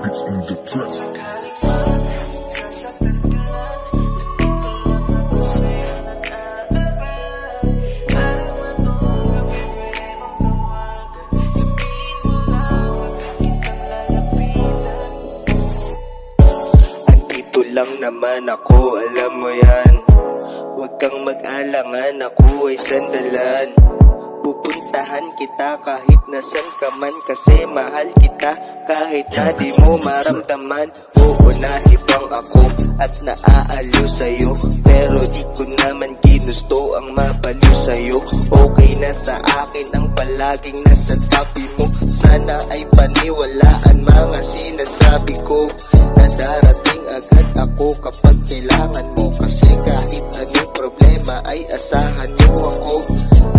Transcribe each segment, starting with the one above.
It's on the track. Sakaling man, sasaktan ka lang, nandito lang ako sa'yo nag-aabang. Arawan o gabi pwede mong tawagan, sabihin mo lang agad kitang lalapitan. Andito lang naman ako, alam mo yan. Huwag kang mag-alangan, ako ay sandalan. Pupuntahan kita kahit nasan ka man, kasi mahal kita kahit na di mo maramdaman. Oo, nahibang ako at naaaliw sa'yo, pero di ko naman ginusto ang mabaliw sa'yo. Okay na sa akin ang palaging nasa tabi mo. Sana ay paniwalaan mga sinasabi ko, na darating agad ako kapag kailangan mo. Kasi kahit anong problema ay asahan mo ako.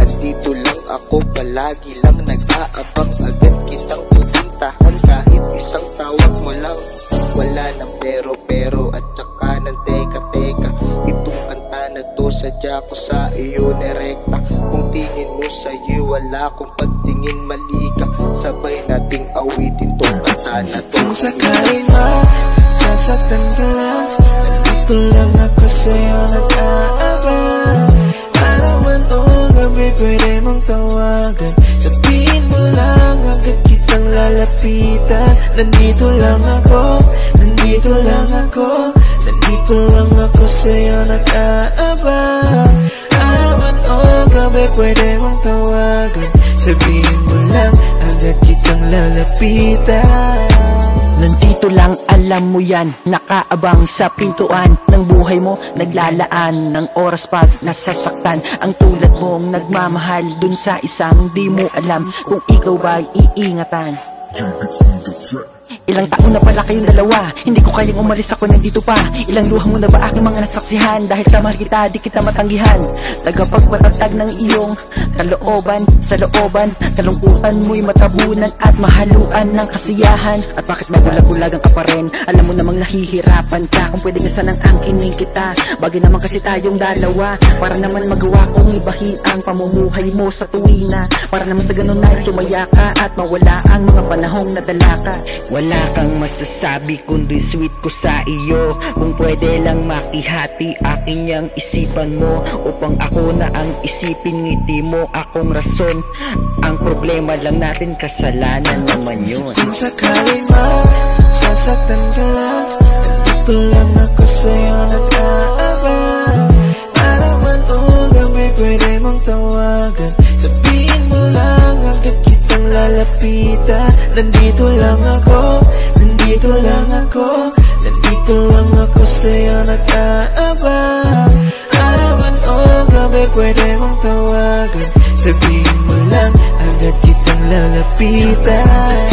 Andito lang ako, palagi lang nag-aabang, agad kitang pupuntahan kahit isang tawag mo lang. Wala ng pero at saka ng teka. Itong kanta na to sadya ko sa iyo nirekta. Kung tingin mo sa'yo wala kong pagtingin, mali ka. Sabay nating awitin tong kanta na to. Kung sakaling man, sasaktan ka lang, nandito lang ako sa'yo nag-aabang. Arawan o gabi pwede mong tawagan, sabihin mo lang agad kitang lalapitan. Nandito lang ako, nandito lang ako, nandito lang ako sa'yo nag-aabang. Arawan o gabi pwede mong tawagan, sabihin mo lang agad kitang lalapitan. Nandito lang, alam mo yan, nakaabang sa pintuan ng buhay mo, naglalaan ng oras pag nasasaktan. Ang tulad mong nagmamahal dun sa isang di mo alam kung ikaw ba'y iingatan. It's on the track. Ilang taon na pala kayong dalawa, hindi ko kayang umalis, ako nandito pa. Ilang luha mo na ba aking mga nasaksihan, dahil sa mahal kita di kita matanggihan. Tagapagpatatag ng iyong kalooban, sa looban kalungkutan mo'y matabunan at mahaluan ng kasiyahan. At bakit mabulag-bulagan ka pa rin, alam mo namang nahihirapan ka. Kung pwede nga sanang angkinin kita, bagay naman kasi tayong dalawa, para naman magawa kong ibahin ang pamumuhay mo sa tuwina. Para naman sa ganun ay sumaya ka at mawala ang mga panahong nadala ka. Wala kang masasabi kundi sweet ko sa iyo. Kung pwede lang makihati akin yang isipan mo, upang ako na ang isipin, ngiti mo akong rason. Ang problema lang natin, kasalanan naman yun. Kung sakaling man, sasaktan ka lang, nandito lang ako sa'yo nag-aabang. Arawan o gabi pwede mong tawagan, sabihin mo lang agad kitang lalapitan. Nandito lang ako, nandito lang ako, nandito lang ako sa'yo nag-aabang. Arawan o gabi pwede mong tawagan, sabihin mo lang agad kitang lalapitan.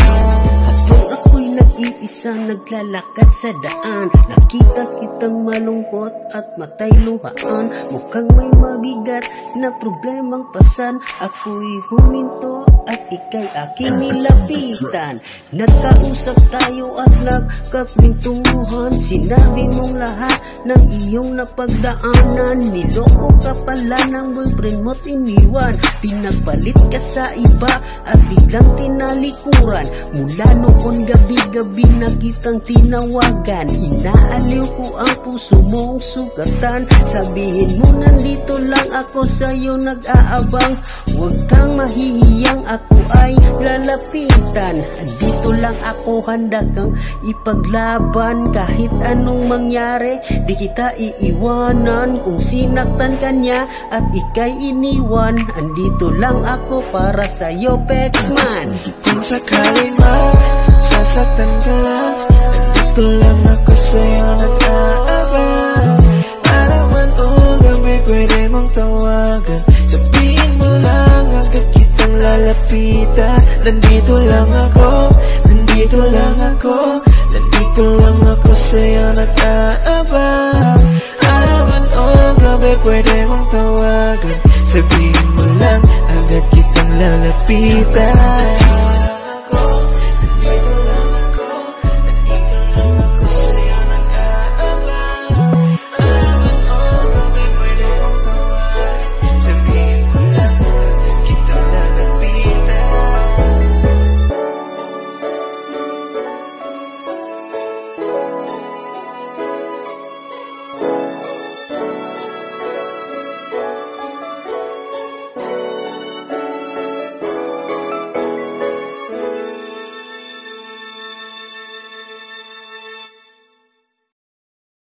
Habang ako'y nag-iisang naglalakad sa daan, nakita kitang malungkot at matay luhaan. Mukhang may mabigat na problemang pasan. Ako'y huminto at ika'y aking nilapitan. Nagkausap tayo at nagkapintuhan. Sinabi mong lahat ng iyong napagdaanan. Niloko ka pala ng boyfriend mo't iniwan. Pinagpalit ka sa iba at biglang tinalikuran. Mula noon gabi-gabi na kitang tinawagan. Inaaliw ko ang puso mong sugatan. Sabihin mo nandito lang ako sa'yo nag-aabang. Huwag kang mahihiyang, ako ay lalapitan. Andito lang ako, handa kang ipaglaban. Kahit anong mangyari, di kita iiwanan. Kung sinaktan ka niya at ika'y iniwan, andito lang ako para sa'yo, Pexman. Kung sakaling man, sasaktan ka lang, nandito lang ako sa'yo nag-aabang. Arawan o gabi pwede mong tawagan, sabihin mo lang agad kitang lalapitan. Nandito lang ako, nandito lang ako, nandito lang ako sa'yo nag-aabang. Arawan o gabi pwede mong tawagan, sabihin mo lang agad kitang lalapitan.